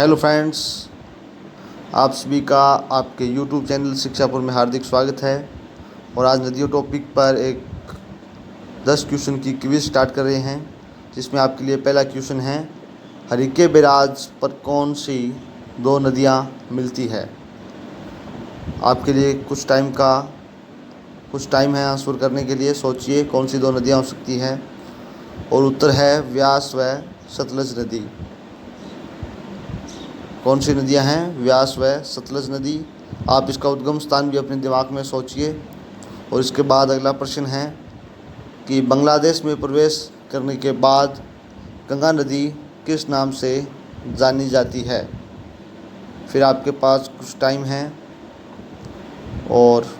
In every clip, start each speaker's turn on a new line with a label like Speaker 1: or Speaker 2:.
Speaker 1: Hello friends, आप सभी का आपके यूट्यूब चैनल शिक्षापुर में हार्दिक स्वागत है। और आज नदियों टॉपिक पर एक 10 क्वेश्चन की क्विज स्टार्ट कर रहे हैं, जिसमें आपके लिए पहला क्वेश्चन है, हरिके बैराज पर कौन सी दो नदियां मिलती है। आपके लिए कुछ टाइम है आंसर करने के लिए। सोचिए कौन सी दो नदियां हो सकती हैं। और उत्तर है व्यास व सतलज नदी। कौन सी नदियां हैं? व्यास व सतलज नदी। आप इसका उद्गम स्थान भी अपने दिमाग में सोचिए। और इसके बाद अगला प्रश्न है कि बांग्लादेश में प्रवेश करने के बाद गंगा नदी किस नाम से जानी जाती है। फिर आपके पास कुछ टाइम है और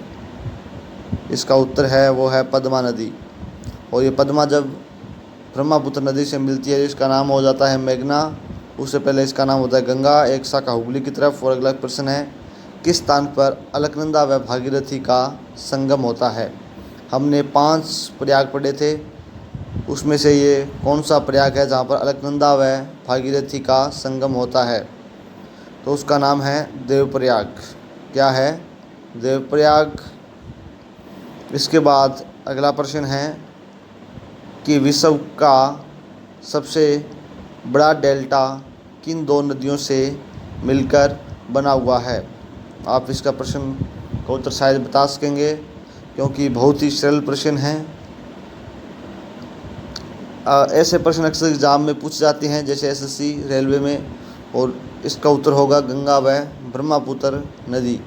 Speaker 1: इसका उत्तर है पद्मा नदी। और ये पद्मा जब ब्रह्मपुत्र नदी से मिलती है, इसका नाम हो जाता है मेघना। उससे पहले इसका नाम होता है गंगा, एक शाखा हुगली की तरफ। और अगला प्रश्न है, किस स्थान पर अलकनंदा व भागीरथी का संगम होता है। हमने 5 प्रयाग पढ़े थे, उसमें से ये कौन सा प्रयाग है जहाँ पर अलकनंदा व भागीरथी का संगम होता है। तो उसका नाम है देवप्रयाग। क्या है? देवप्रयाग। इसके बाद अगला प्रश्न है कि विश्व का सबसे बड़ा डेल्टा किन दो नदियों से मिलकर बना हुआ है। आप इसका प्रश्न का उत्तर शायद बता सकेंगे, क्योंकि बहुत ही सरल प्रश्न है। ऐसे प्रश्न अक्सर एग्जाम में पूछे जाते हैं, जैसे एसएससी, रेलवे में। और इसका उत्तर होगा गंगा व ब्रह्मपुत्र नदी।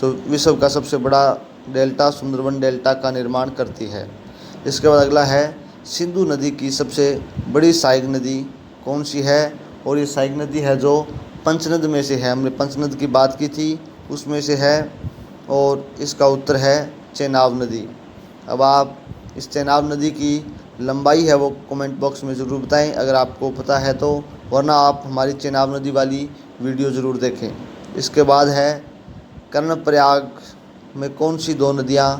Speaker 1: तो विश्व का सबसे बड़ा डेल्टा सुंदरबन डेल्टा का निर्माण करती है। इसके बाद अगला है, सिंधु नदी की सबसे बड़ी सहायक नदी कौन सी है। और ये सहायक नदी है जो पंचनद में से है। हमने पंचनद की बात की थी, उसमें से है। और इसका उत्तर है चेनाब नदी। अब आप इस चेनाब नदी की लंबाई है वो कमेंट बॉक्स में ज़रूर बताएं अगर आपको पता है तो, वरना आप हमारी चेनाब नदी वाली वीडियो ज़रूर देखें। इसके बाद है, कर्णप्रयाग में कौन सी दो नदियाँ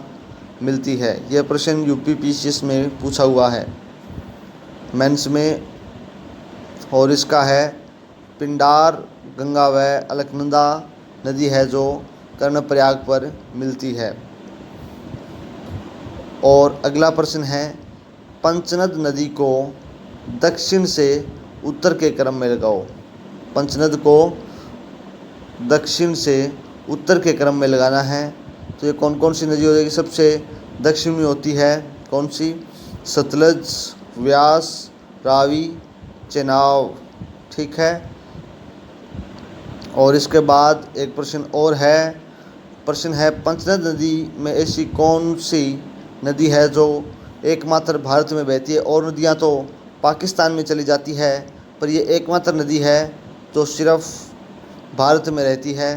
Speaker 1: मिलती है। यह प्रश्न यूपी पीसीएस में पूछा हुआ है, मेंस में। और इसका है पिंडार गंगा व अलकनंदा नदी है जो कर्णप्रयाग पर मिलती है। और अगला प्रश्न है, पंचनद नदी को दक्षिण से उत्तर के क्रम में लगाओ। पंचनद को दक्षिण से उत्तर के क्रम में लगाना है। तो ये कौन कौन सी नदी हो जाएगी? सबसे दक्षिण में होती है कौन सी? सतलज, व्यास, रावी, चेनाब। ठीक है। और इसके बाद एक प्रश्न और है। प्रश्न है, पंचनद नदी में ऐसी कौन सी नदी है जो एकमात्र भारत में बहती है। और नदियां तो पाकिस्तान में चली जाती है, पर ये एकमात्र नदी है जो सिर्फ भारत में रहती है।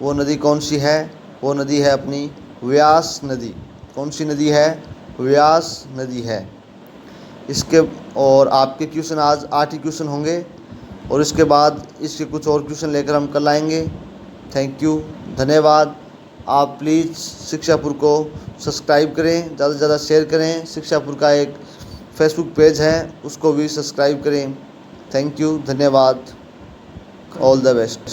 Speaker 1: वो नदी कौन सी है? वो नदी है अपनी व्यास नदी। कौन सी नदी है? व्यास नदी है। इसके और आपके क्वेश्चन आज 8 ही क्वेश्चन होंगे, और इसके बाद इसके कुछ और क्वेश्चन लेकर हम कल आएंगे। थैंक यू, धन्यवाद। आप प्लीज़ शिक्षापुर को सब्सक्राइब करें, ज़्यादा से ज़्यादा शेयर करें। शिक्षापुर का एक फेसबुक पेज है, उसको भी सब्सक्राइब करें। थैंक यू, धन्यवाद। All the best.